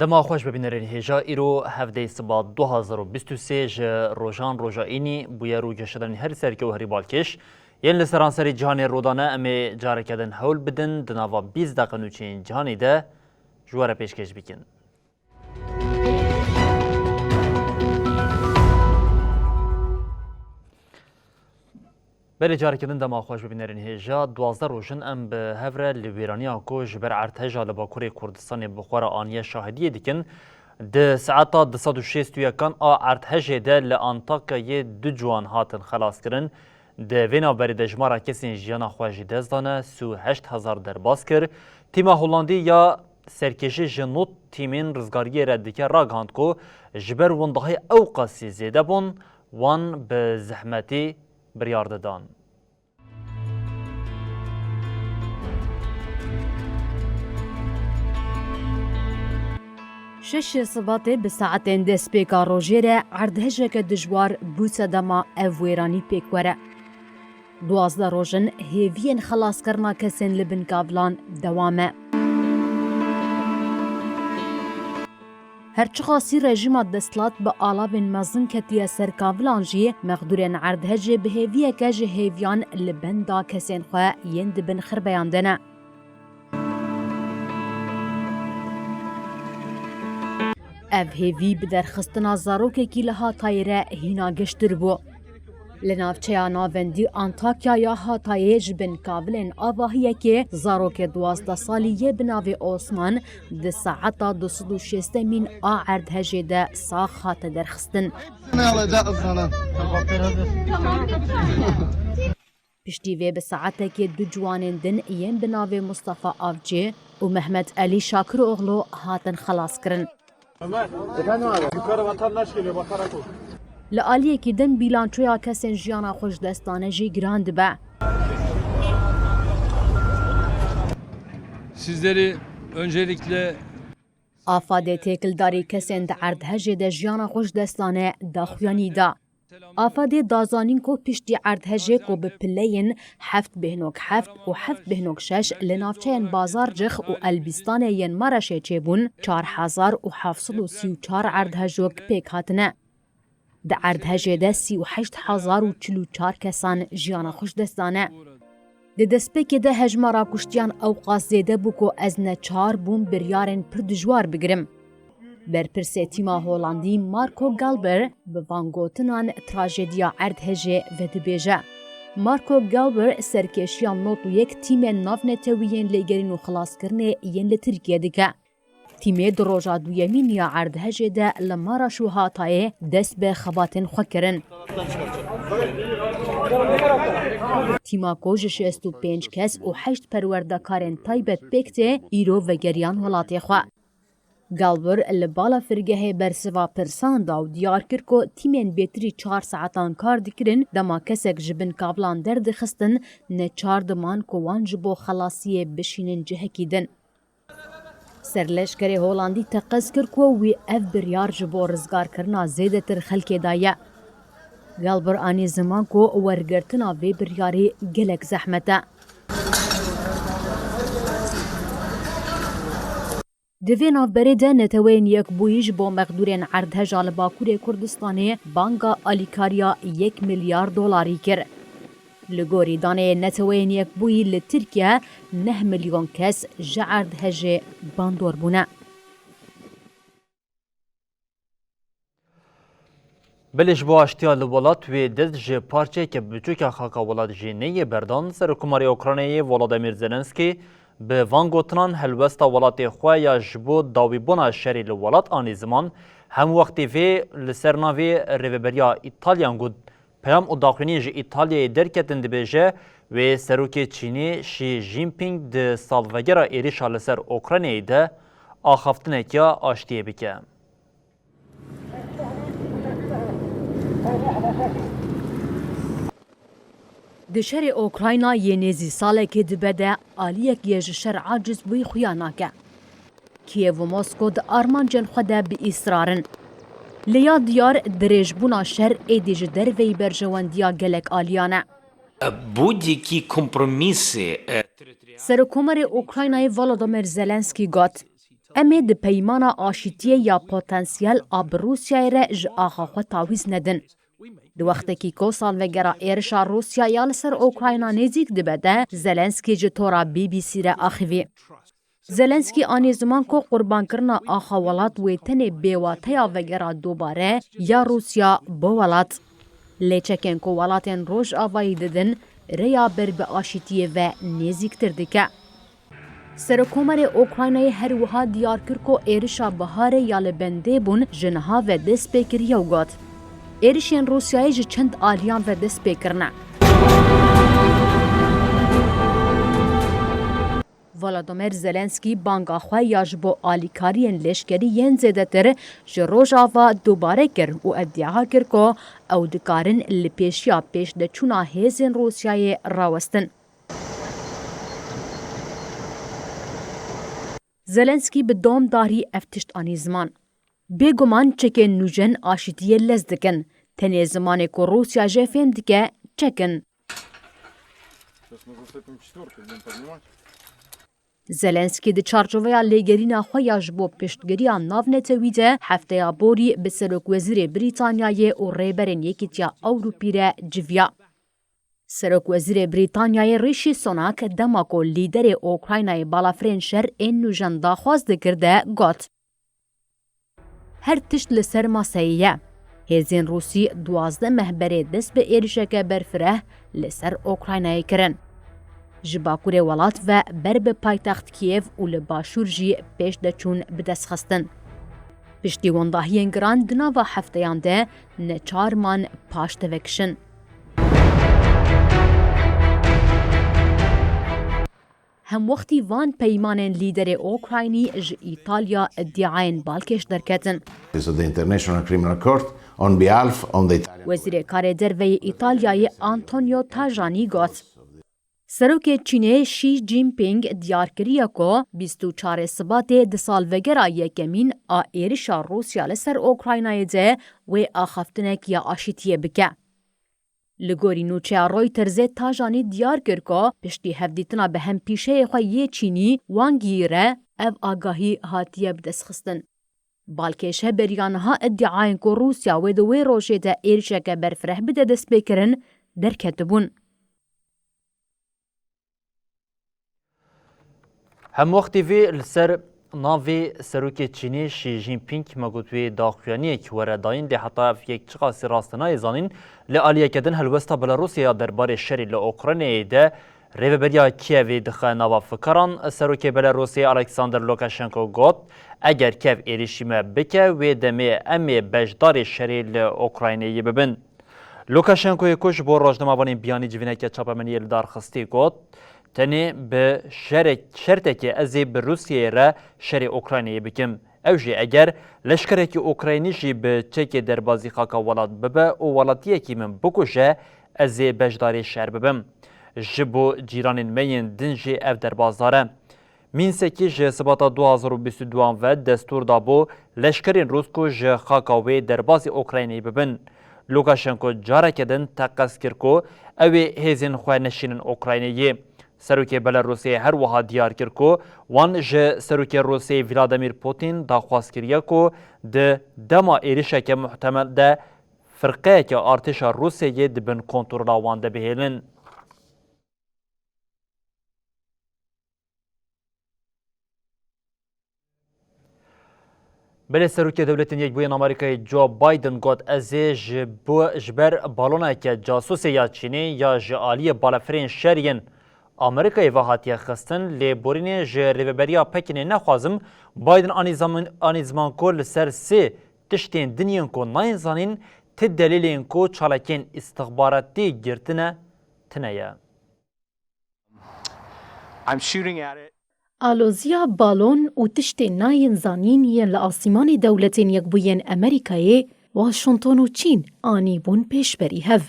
دما خوش ببینرین هجا ایرو هفته سبا 2023 روژان روژائینی بویا رو گشتن هر سرکه و هری بالکش یل لسرانسری جهان رودانه امی جاره کدن حول بدن دناوا 20 دقیقه نوچین جهانی ده جواره پیشکش بکن. بله جاره کدن دما خوش ببینرین هجا 12 روژن ام به هفره لویرانی آکو جبر ارتهجا لباکوری کردستان بخور آنیه شاهدیه دیکن ده ساعتا 261 کان ارتهجه ده لانتاکا دو جوان هاتن خلاص کرن ده وینا بری دجمارا کسین جیانا خواجی دزدانه سو 8000 درباز کر تیما هولندی یا سرکشی جنوت تیمین رزگاری ردیکه را گاند کو جبر وندهای اوقاسی زیده بون وان به زحمتی بریارده دان. شش صباته بساعتين دس بيكا روجيرة عردهجك دجوار بوسا دما اويراني بيكورة. 12 روجن هيفين خلاص كرنا كسن لبن كابلان دوامه. هرچخاصی رژیم دستلات به آلابن مزن کتیه سرکاولان جی مقدورن عردهجه به هیویه که جه هیویان لبندا کسین خواه یند بن خربیان دنه. اف هیوی بدرخستنا زاروک کی لها تایره هینا گشتر بو. لنافچه ناوندی انتاکیا یا هاتایه جبن کابلن آواهیه که زاروک 12 سالیه بناوی عثمان ده ساعتا 206 من آعرد هجه ده ساخ هات درخستن. پشتی وی به ساعته که دو جوانین دن این بناوی مصطفى آفجه و محمد علی شاکر اغلو هاتن خلاص کرن. لعالیه که دن بیلانچویا کسین جیانا خوش دستانه جی گراند به. Sizleri öncelikle آفاده تکلداری کسین ده عردهجه ده جیانا خوش دستانه داخویانی دا. آفاده دازانین کو پشتی عردهجه کو به پلین 7 بهنوک 7 و 7 بهنوک 6 لنافچه بازار جخ و البستان ین مرشه چه بون 4734 عردهجوک پیک هاتنه. ده عردهجه ده 38044 کسان جیانا خوش دستانه. ده دسپیک ده هجمارا کشتیان اوقاس زیده بو کو از نچار بوم بریارن پر دجوار بگرم. برپرسه تیما هولندی مارکو گالبر به وانگوتنان تراژدیا عردهجه و دبیجه. مارکو گالبر سرکشیان نوتو یک تیم نافنتویین لیگرین و خلاص کرنه ین لترکیه دیگه. تیمه دروژا دویمین یا عردهجه ده لمارا شو هاتایه دست به خباتن خوکرن. تیما کوج 65 کس و 8 پروردکارن تایبت بکته ایرو و گریان ولاتی خواه. گالبر لبالا فرگه برسوا پرسان دا و دیار کر کو تیمین بیتری 4 ساعتان کار دکرن دما کسک جبن کابلان درد خستن نه 4 دمان کو وان جبو خلاصیه بشینن جهکیدن. سرلشکر هولندی تقص کر کو وی اف بریار جبو رزگار کرنا زیده تر خلک دایه. گالبر آنی زمان کو ورگرتنا وی بریاری گلک زحمته. دوینا برده نتوین یک بویج با مقدورین عردهجا لباکور کردستانه بانگا آلیکاریا 1 میلیارد دلاری کرد. لگوری دانه نتوین یک بوی لترکیه 9 میلیون کس عردهجه باندور بونه. بلش با اشتیال ولات و دست جه پارچه که بچوک خاکا ولات جینه بردان سر کماری اوکراینی ولادیمیر زلنسکی به وانگوتنان هلوستا ولات خواه یا جبو داویبونا شری لولات آنی زمان هم وقتی وی لسرناوی ریوبریا ایتالیان گود پیام او داخلینی جه ایتالیای درکتن دبیجه و سروک چینی شی جینپینگ ده سالوگرا ایریشا لسر اوکراینی ده آخافتنه که آشتیه بکه. دشهر اوکراینا یه نزی ساله که دبده آلیک یه جشر عاجز بوی خویانا که. کیف و موسکو ده آرمان جن خوده بی اصرارن. لیا دیار دریج بونا شهر ایدیج در وی برجواندیا گلک آلیانه. Будь-які компроміси سرکومر اوکراینای ولادیمیر زلنسکی گفت امê di peymana aşîtiyê ya potansiyel a bi Rûsyayê re ji axa xwe tawîz nedin. Di wextekî ku salvegera êrişa Rûsya ya li ser Ukrayna nêzik dibe de, Zelenskî ji tora BBC re axivî. Zelenskî anî ziman ku qurbankirina axa welat wê tenê bêwateya vegera dobare ya Rûsya bo welat. Lêçekên ku welatên Rojavayî didin, rêya ber bi aşîtiyê ve nêzîktir dike. Serokkomarê Ukraynayê her wiha diyar kir ku êrişa biharê ya li bendê bûn ji niha ve dest pê kiriye û got. Êrişên Rûsyayê ji çend aliyan ve dest pê kirine. Volodymyr Zelenskî banga xwe ya ji bo alîkariyên leşkerî yên zêdetir ji Rojava dubare kir û iddia kir ku ew dikarin li pêşiya pêşdeçûna hêzên Rûsyayê rawestin. Zelenskî bi dom darî ev tişt anî ziman. Bêguman çekên nûjen aşîtiyê lez dikin. Tenê zimanê ku Rûsya jê fêm dike, çekin. Zelenskî di çarçoveya lêgerîna xwe ya ji bo piştgiriya navnetewî de hefteya borî bi Serokwezîrê Brîtanyayê û rêberên Yekîtiya Ewropî re civiya. Serokwezîrê Brîtanyayê Rishi Sunak dema ku lîderê Ukraynayê balafirên şer ên nûjen daxwaz dikir de got. Her tişt li ser maseyê ye. Hêzên Rûsî 12 mehberê dest bi êrişeke berfireh li ser Ukraynayê kirin. Ji bakurê welat ve ber bi paytext Kiev û li başûr jî pêşdeçûn bi destxistin. Piştî wendahiyên giran di nava hefteyan de neçarman paş tevekişin. Hemwextî van peymanên lîderê Ukraynî ji İtalya iddiayên balkêş derketin. Wezîrê Karê Derveyê İtalyayê Antonio Tajani got. Serokê Çînê Xi Jinping diyar kiriye ku 24 Sibatê di salvegera yekemîn a êrişa Rûsya li ser Ukraynayê de wê axaftinek ya aşîtiyê bike. Li gorî nûçeya Reutersê Tajani diyar kir ku piştî hevdîtina bi hempîşeyê xwe yê Çînî wan gihîre, ev agahî hatiye bi destxistin. Balkêşe beriya niha iddiayên ku Rûsya wê di wê rojê de êrişeke berfireh bide destpêkirin derketibûn. Hemwextî vê li ser navê Serokê Çînê Xi Jinping megot wê daxuyaniyek were dayîn lê heta ev yek çi qasî rast nayê zanîn li aliyeke din helwesta Belarûsyaya derbarê şerê li Ukraynayê de rêveberiya Kievê dixe nava fikaran. Serokê Belarûsyê Alexander Lukashenko got eger Kiev êrişîme bike wê demê em ê beşdarê şerê li Ukraynayê bibin. Lukashenkoyê ku ji bo rojnamavanên biyanî civîneke çapemeniyê li darxistî got tenê bi şertekê ez ê bi Rûsyayê re şerê Ukraynayê bikim. Ew jî eger leşkerekî Ukraynî jî bi çekê derbazî xaka welat bibe û welatiyekî min bikuje ez ê beşdarê şer bibim. Ji bo cîranên me yên din jî ev derbazar e. Mînsekî ji sibata 2022 ve destûr dabû leşkerên Rûs ku ji xaka wê derbazî Ukraynayê bibin. Lukashenko careke din teqez kir ku ew ê hêzên xwe neşînin Ukraynayê. Serokê Belarûsyê her wiha diyar kir ku wan ji Serokê Rûsyê Vladimir Putin daxwaz kiriye ku di dema êrişeke muhtemel de firqeyeke artêşa Rûsyayê dibin kontrola wan de bihêlin. Belê Serokê Dewletên Yekbûyên Amerîkayê Joe Biden got ez ê ji ber baloneke casûsê ya Çînê ya ji aliyê balafirên şeriyên Amerîkayê ve hatiye xistin lê borînê ji rêveberiya Pekinê nexwazim Biden anî ziman ku li ser sê tiştên dinyên ku nayên zanîn ti delîlên ku çalakên istixbaratî girtine tune ye. Aloziya balon û tiştên nayên zanîn yên li asîmanê dewletên Yekbûyên Amerîkayê, Washington û Çîn anî bûn pêşberî hev.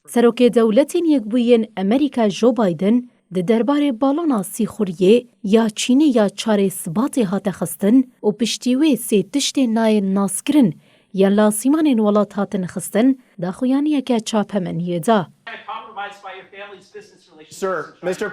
Serokê Dewletên Yekbûyên Amerîka Joe Biden di derbarê balona sîxuriyê ya Çînê ya çarê Sibatê hate xistin û piştî wê sê tiştên nayên naskirin yên li asîmanên welat hatin xistin daxuyaniyeke çapemeniyê da. compromised by your family's business relations. Sir, Mr.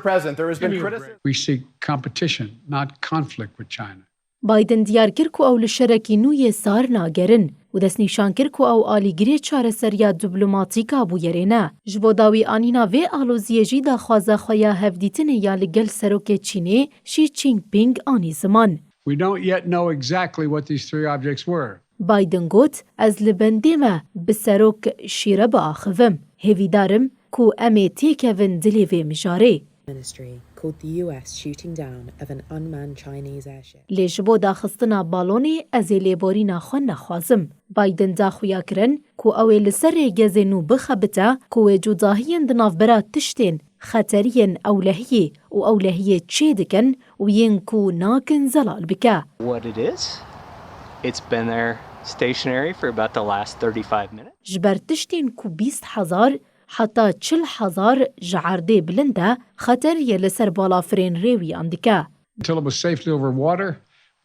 President, there has been criticism. We seek competition, not conflict with China. بايدن دیار کر کو او لشرکی نوی سار ناگرن و دست نیشان کر کو او آلیگری چاره سریا دیپلماتیکا بو یرینه. جبو داوی آنینا و آلوزیه جی دا خوازه خویا هفدیتن یا لگل سروک چینی شی چینگ پینگ آنی زمان. We don't yet know exactly what these three objects were. بايدن گوت از لبندی ما بسروک شیره با آخوم. هیوی دارم کو امی تیکوین دلیوی مجاره. Ministry called the US shooting down of an unmanned Chinese airship. لیجبو داخستنا بالونی از لیبورینا خون نخوازم. بايدن دا خویا کرن کو اوی لسر گزنو بخبتا کو جوداهین دناف برا تشتین خطرین اولهیه و اولهیه چه دکن و ین کو ناکن زلال بکا. What it is, it's been there stationary for about the last 35 minutes. جبر تشتین کو 20,000 حتی 40,000 جعرده بلنده خطر یه لسر بالا فرین ریوی اندکه. Until it was safely over water,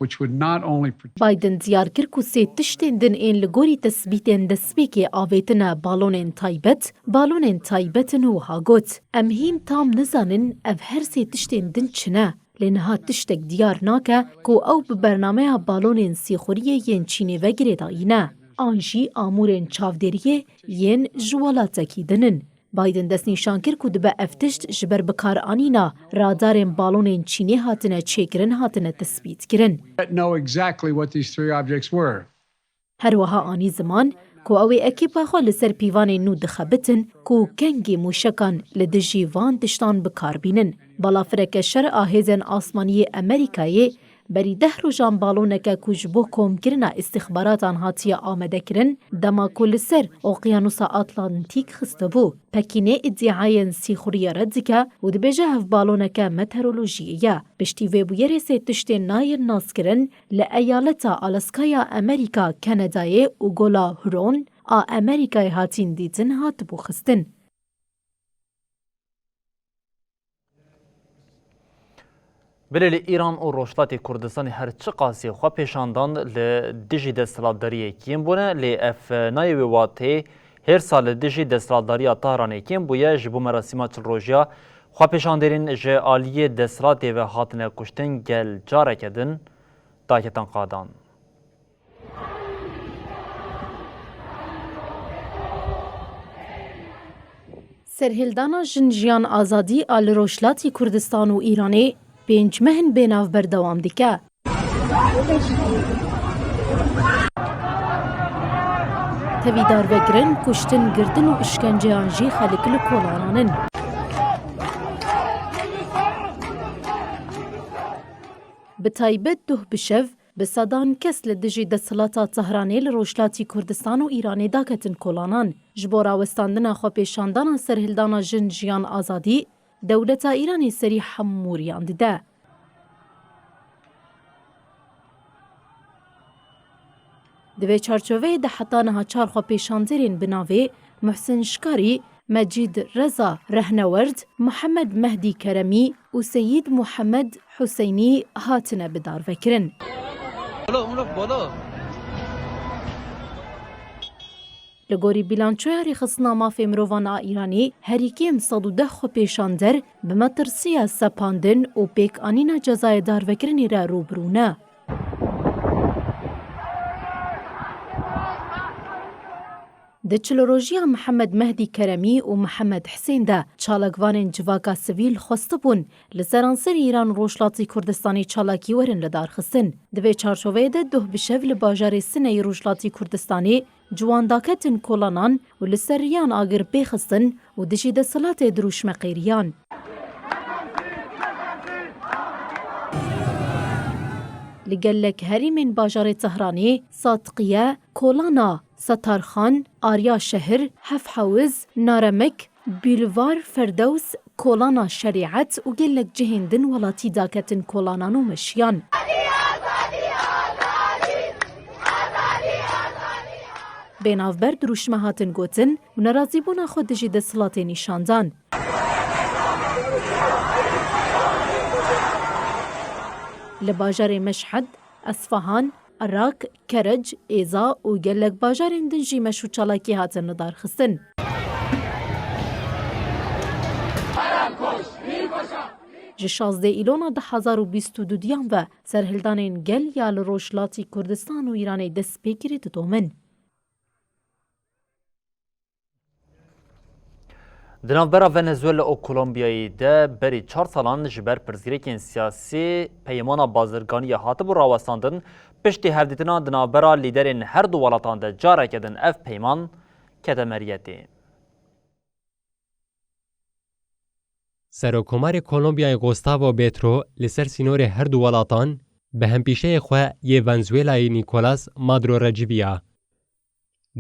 which would not only protect بايدن دیار کر کو سی تشتین دن این لگوری تثبیتین دسپیکی آویتنا بالونین تایبت نوها گوت. امهین تام نزانن اف هر سی تشتین دن چنه. لنها تشتک دیار ناکه کو او ببرنامه بالونین سیخوریه ین چینی وگره داینه. آنجی آمورین چاودریه ین جوالاتکی دنن. بايدن دست نیشان کر کو دبه افتشت جبر بکار آنینا رادارین بالونین چینی هاتنه چیکرن هاتنه تثبیت کرن. yet know exactly what these three objects were. هر وها آنی زمان کو اوی اکیپا خو لسر پیوان نو دخبتن کو کنگی موشکان لدجی وان تشتان بکار بینن. بالا فرک شر آهیزن آسمانی امریکایی بری 10 روزان بالونکه کوجبو کوم کرنا استخباراتان هاتیه آمده کرن دما کل سر اقیانوسا آتلانتیک خستبو. پکینه ادعاین سیخوری ردکه و دبجه هف بالونکه مترولوژیه. بشتی ویبویر سی تشتی نایر ناس کرن لایالتا آلاسکایا امریکا کانادای و گولا هرون امریکای هاتین دیتن هات بو خستن. بله ایران و روشلاتی کردستان هر چه قاسی خواه پیشاندان لدیجی دستلاتداری کیم بونه لی اف نایوی واته هر سال دیجی دستلاتداری طهران کیم بویه جبو مراسمات روژیا خواه پیشاندرین جه آلیه دستلاتی و حاطنه کشتن گل جاره کدن داکتان قادان. سرهلدانا جنجیان آزادی آل روشلاتی کردستان و ایرانی 5 مهن بیناو بردوام دیکه. تویدار وگرن کشتن گردن و اشکنجه آنجی خلکل کولانانن. بتایبت دوه بشو بسادان کس لدجی دستلاتا تهرانی لروشلاتی کردستان و ایرانی داکتن کولانان. جبورا وستاندن خو پیشاندان سرهلدانا جنجیان آزادی دولت ایرانی سری حموریان دیده. دوی چارچوه ده حتانها چار خو پیشاندرین بناوی محسن شکاری، مجید رضا رهنورد، محمد مهدی کرمی و سید محمد حسینی هاتنه بدار وکرن. لگوری بیلانچوی ریخصنا مافی مروان ایرانی هریکیم 110 خو پیشاندر به مترسیه سپاندن و پیک آنینا جزای دار وکرنی را روبرونه. د چلوروژیا محمد مهدی کرمی و محمد حسین ده چالکوان جواکا سویل خواستبون لسرانسر ایران روشلاتی کردستانی چالاکی ورن لدار خستن. دوی چارچوه ده دوه بشو لباجار سنه روشلاتی کردستانی جوانداکتن کولانان و لسریان آگر بخستن و دجی ده صلات دروش مقیریان. لگلک هریمین باجار تهرانی، صادقیه، کولانا، ستارخان، آریا شهر، هف حوز، نارمک، بیلوار فردوس، کولانا شریعت و گلک جهندن ولاتی داکتن کولانان و مشیان. بیناوبر دروشمه هاتن گوتن و نرازی بونا خود دجی دستلات نیشاندان. لباجار مشهد، اصفهان، عراق، کرج، ایزا و گلک باجارین دنجی مشو چالاکی هاتن ندار خستن. ji 16 îlona 2022 ve serhildanên gel ya li Rojhilatî Kurdistan û Îranê destpêkirî ditomin. Di navbera Venezuela û Kolombiyayê de berî 4 salan ji ber pirzgirêkên siyasî peymana bazirganiya hatibû rawestandin piştî hevdîtina di navbera lîderên her du welatan de careke din ev peyman kete meriyetê. Serokkomarê Kolombiyayê Gustavo Petro li ser sînorê her du welatan bi hempîşeyê xwe yê Venezuelayê Nicolás Maduro re civiya.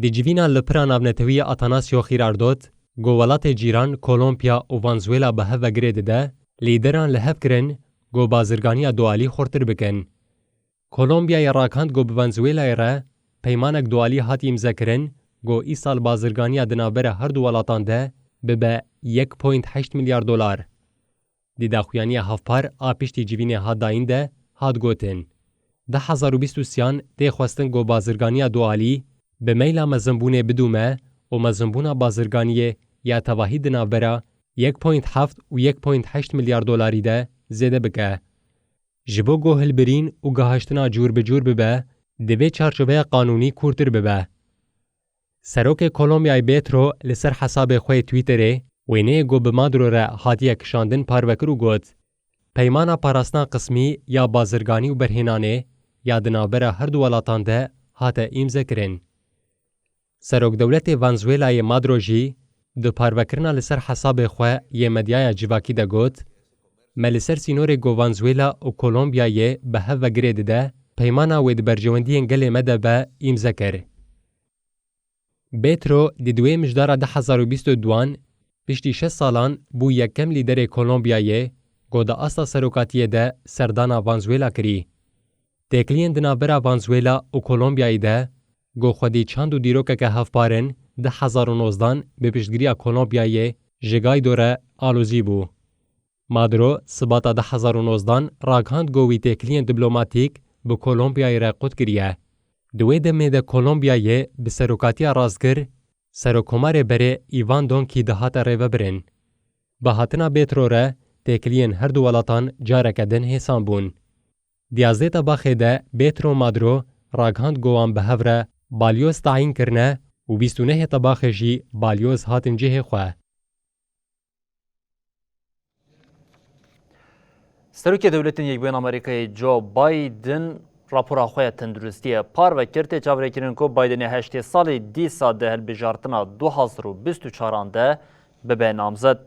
Di civîna li pira navnetewî Atanasio Girardot, got welatê cîran Kolombiya û Venezuela bi hev vegirê dide, lîderan li hev kirin got bazirganiya dualî xurtir bikin. Kolombiyayê rakand got bi Venezuelayê re peymanek dualî hatiye imzekirin, got îsal bazirganiya di navbera her du welatan de bibe 1.8 milyar dolar. Di daxuyaniya hevpar a piştî civînê hat dayîn de hat gotin. 2023 tê xwestin got bazirganiya dualî bi meyla mezinbûnê bidume û mezinbûna bazirganiyê ya tevahî di navbera 1.7 û 1.8 milyar dolarî de zêde bike. Ji bo guhilbirîn û gihaştina cûr bi cûr bibe, divê çarçoveya qanûnî kûrtir bibe. Serokê Kolombiyayê Petro li ser hesabê xwe Twitterê wêneyê got bi Maduro re hatiye kişandin parvekir û got peymana parastina qismî ya bazirganî û berhênanê ya di navbera her du welatan de hate îmzekirin. Serokdewletê Venezuelayê Maduro jî di parvekirina li ser hesabê xwe yê medyaya civakî de got me li ser sînorê got Venezuela û Kolombiyayê bi hev vegirê dide peymana wê di bercewendiyên gelê me de be îmzekir. Petro di duê mijdara 2022 piştî 6 salan bû yekem lîderê Kolombiyayê got di asta serokatiyê de serdana Venezuela kirî. Têkiliyên di navbera Venezuela û Kolombiyayê de got xwedî çand û dîrokeke hevparin 2019 bi piştgiriya Kolombiyayê ji Guaido re alozî bû. Maduro sibata 2019 rakand got wî têkiliyên diplomatîk bi Kolombiyayê re qut kiriye. Di wê demê de Kolombiyayê bi serokatiya rastgir serokkomarê berê Ivan Duque dihate rêvebirin. Bi hatina Petro re têkiliyên her du welatan careke din hêsan bûn. Di 11 Tebaxê de Petro Maduro rakand got wan bi hev re balyoz tayîn kirine û 29 Tebaxê jî balyoz hatin cihê xwe. Serokê Dewletên Yekbûyên Amerîkayê Joe Biden rapora xwe ya tenduristiyê parvekir tê çavirekirin ku Bidenê heştê salê dîsa di hilbijartina 2024 de bibe namzet.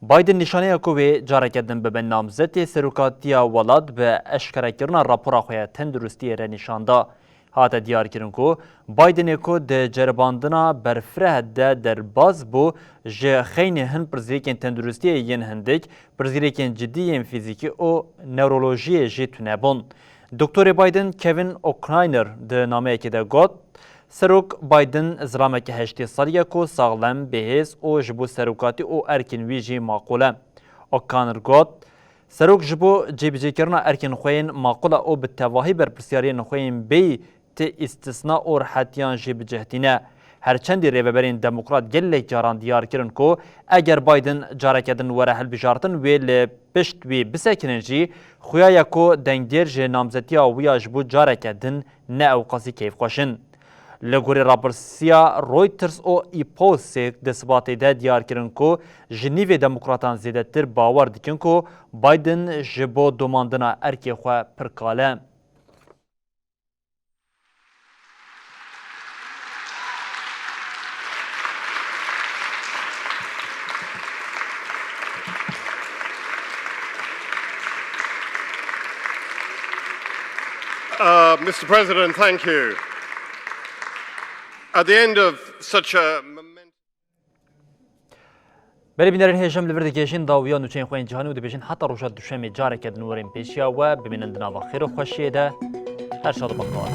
Biden nîşaneya ku wê careke din bibe namzetê serokatiya welat bi eşkerekirina rapora xwe ya tenduristiyê re nîşanda. Hate diyarkirin ku Bidenê ku di ceribandina berfireh de derbas bû ji xeynê hin pirzgirêkên tenduristiyê yên hindik pirzgirêkên ciddî yên fîzîkî û newrolojiyê jî tunebûn. Doktorê Biden Kevin O'Connor di nameyekê de got Serok Biden zirameke heştê salî ye ku saxlem, bêhêz û ji bo serokatî û erkên wî jî maqûl e. O'Connor got Serok ji bo cêbicêkirina erkên xwe yên maqûl e û bi tevahî berpirsiyariyên xwe yên bêyî tê îstisna û rihetiyan jî bicihîtîne. Herçendî rêveberên demokrat gelek caran diyar kirin ku eger Biden careke din were hilbijartin wê li pişt wî bisekirin jî xuya ye ku dengdêr ji namzetiya wî ya ji bo careke din ne ew qasî keyfxweşin. Li gorî rapirsiya Reuters û Eposê di sibatê de diyar kirin ku ji nîvê demokratan zêdetir bawer dikin ku Biden ji bo domandina erkê xwe pir kale. Mr. President, thank you. At the end of such a Berê bînerên hêjem li vir digêjin dawiya nûçeyên xwe yên cîhanî û dibêjin heta roja duşemê careke di nûrên pêşiya we bimînin di nava xêr û xweşiyê de her şad bexdar.